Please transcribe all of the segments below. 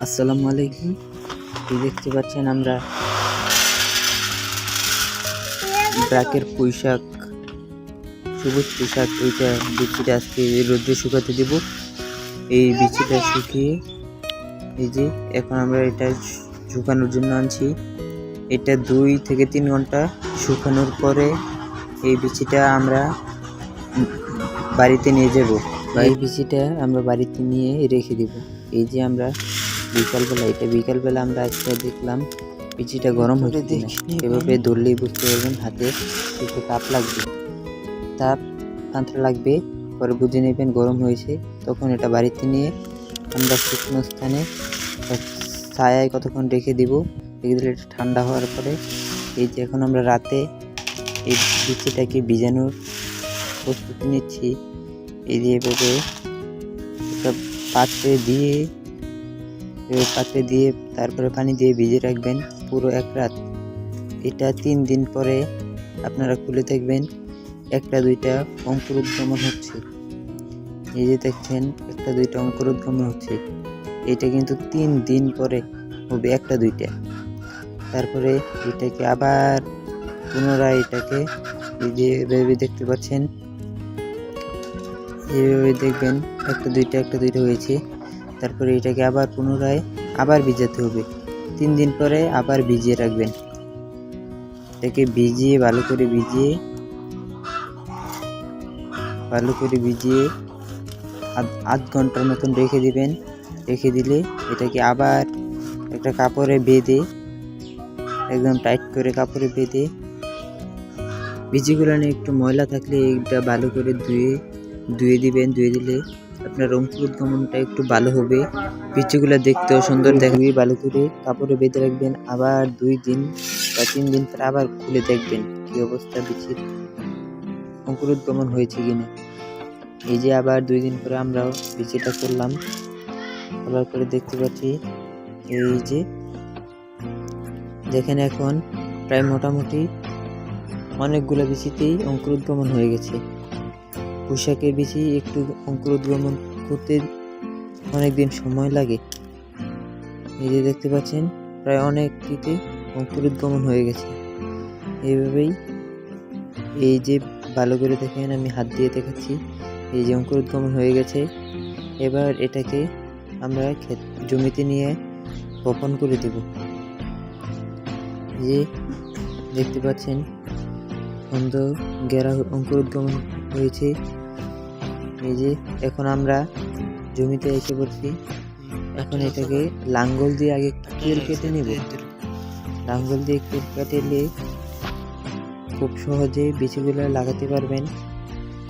আসসালামু আলাইকুম। এই দেখতে পাচ্ছেন আমরা ব্রাকের পুঁইশাক, সবুজ পুঁইশাক, এইটা বিচিটা আজকে রোদ্রে শুকাতে দেব। এই বিচিটা শুকিয়ে এই যে এখন আমরা এটা শুকানোর জন্য আনছি। এটা 2 থেকে 3 ঘন্টা শুকানোর পরে এই বিচিটা আমরা বাড়িতে নিয়ে যাব। এই বিচিটা আমরা বাড়িতে নিয়ে রেখে দেব। এই যে আমরা বিকালবেলা আমরা আজকে দেখলাম বিচিটা গরম হচ্ছে না। এভাবে ধরলেই বুঝতে পারবেন হাতে একটু তাপ লাগবে, পরে বুঝে নেবেন গরম হয়েছে। তখন এটা বাড়িতে নিয়ে আমরা শুকনো স্থানে ছায়ায় কতক্ষণ রেখে দিলে এটা ঠান্ডা হওয়ার পরে এই যে এখন আমরা রাতে এই বিচিটাকে ভিজানোর প্রস্তুতি নিচ্ছি। এই যে এভাবে একটা পাত্রে দিয়ে তারপরে পানি দিয়ে ভিজে রাখবেন পুরো 1 রাত। এটা 3 দিন পরে আপনারা খুলে দেখবেন 1-2টা অঙ্কুরোদ্গমন হচ্ছে। এই যে দেখছেন 1-2টা অঙ্কুরোদ্গমন হচ্ছে। এটা কিন্তু 3 দিন পরে হবে 1-2টা। তারপরে এটাকে আবার পুনরায় এটাকে এই যে এভাবে দেখতে পাচ্ছেন, এইভাবে দেখবেন 1-2টা হয়েছে। তারপরে এটাকে আবার পুনরায় ভিজাতে হবে। 3 দিন পরে আবার ভিজিয়ে রাখবেন। এটাকে ভালো করে ভিজিয়ে আধ ঘন্টার মতন রেখে দিবেন। রেখে দিলে এটাকে আবার একটা কাপড়ে বেঁধে, একদম টাইট করে কাপড়ে বেঁধে, বিচিগুলো নিয়ে একটু ময়লা থাকলে এটা ভালো করে ধুয়ে দিবেন। ধুয়ে দিলে আপনার অঙ্কুরোদ্গমনটা একটু ভালো হবে, বিচিগুলো দেখতেও সুন্দর দেখবে। ভালো করে কাপড়ে বেঁধে রাখবেন। আবার 2 দিন বা 3 দিন পর আবার খুলে দেখবেন কি অবস্থা, বিচির অঙ্কুরোদ্গমন হয়েছে কিনা। এই যে আবার 2 দিন পরে আমরাও বিচিটা করলাম, খোলার পরে দেখতে পাচ্ছি এই যে দেখেন এখন প্রায় মোটামুটি অনেকগুলো বিচিতেই অঙ্কুরোদ্গমন হয়ে গেছে। পুঁইশাকের বিচি একটু অঙ্কুরোদ্গমন করতে অনেকদিন সময় লাগে। এই যে দেখতে পাচ্ছেন প্রায় অনেকটিতে অঙ্কুরোদ্গমন হয়ে গেছে। এইভাবেই এই যে ভালো করে দেখেন, আমি হাত দিয়ে দেখাচ্ছি, এই যে অঙ্কুরোদ্গমন হয়ে গেছে। এবার এটাকে আমরা জমিতে নিয়ে বপন করে দেব। এই যে দেখতে পাচ্ছেন সুন্দর গেরা অঙ্কুরোদ্গমন হয়েছে। এই যে এখন আমরা জমিতে এসে পড়ছি। এখন এটাকে লাঙ্গল দিয়ে আগে কেল কেটে নেব। লাঙ্গল দিয়ে কেল কাটলে খুব সহজে বীজগুলো লাগাতে পারবেন,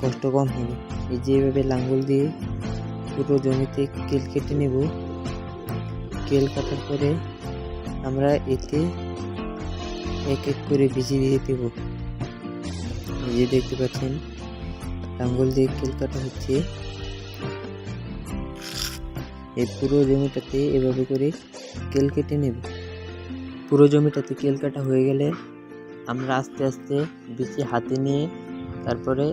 কষ্ট কম হবে। এই যে এভাবে লাঙ্গল দিয়ে পুরো জমিতে কেল কেটে নেব। কেল কাটার পরে আমরা এতে এক এক করে বীজ দিয়ে দেব। এই যে দেখতে পাচ্ছেন লাঙ্গল দিয়ে কেল কাটা হচ্ছে। এই পুরো জমিটাতে এভাবে করে কেল কেটে নেব। পুরো জমিটাতে কেল কাটা হয়ে গেলে আমরা আস্তে আস্তে বিচি হাতে নিয়ে তারপরে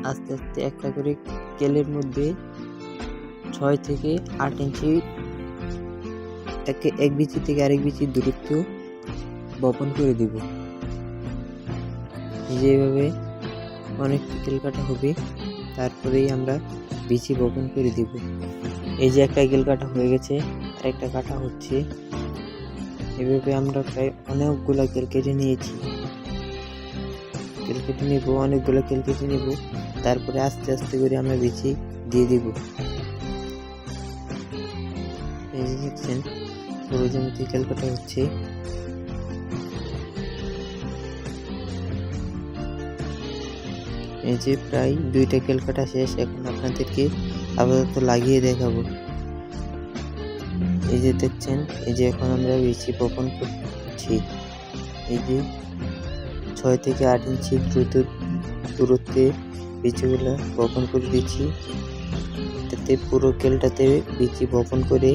আস্তে আস্তে একটা করে কেলের মধ্যে 6 থেকে 8 ইঞ্চি এক বিচি থেকে আরেক বিচির দূরত্ব বপন করে দেব। যেভাবে অনেকটি কেল কাটা হবে, তারপরেই আমরা বিচি বপন করে দেব। এই যে একটা কেল কাটা হয়ে গেছে, আরেকটা কাটা হচ্ছে। এভাবে আমরা প্রায় অনেকগুলা কেল কেটে নিয়েছি। অনেকগুলো কেল কেটে নেব। তারপরে আস্তে আস্তে করে আমরা বিচি দিয়ে দিব। এই যে দেখছেন পুরো জমিতে কেল কাটা হচ্ছে। এই যে প্রায় 2টা কেল কাটা শেষ। এখন আপনাদেরকে আপাতত লাগিয়ে দেখাবো। এই যে দেখছেন, এই যে এখন আমরা বিচি বপন করছি। এই যে 6 থেকে 8 ইঞ্চি দূরত্বে বিচিগুলো বপন করে দিচ্ছি। এটাতে পুরো কেলটাতে বিচি বপন করে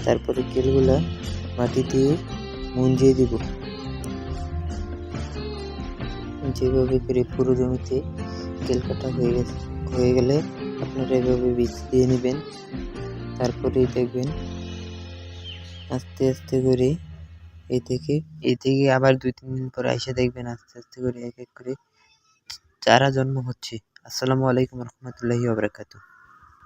তারপরে কেলগুলা মাটি দিয়ে মুঞ্জিয়ে দিব। যেভাবে করে পুরো জমিতে কেল কাটা হয়ে গেলে আপনারা এভাবে বীজ দিয়ে নেবেন। তারপরেই দেখবেন আস্তে আস্তে করে এই থেকে আবার 2-3 দিন পরে এসে দেখবেন আস্তে আস্তে করে এক এক করে চারা জন্ম হচ্ছে। আসসালামু আলাইকুম রহমতুল্লাহি ওয়া বারাকাতুহু।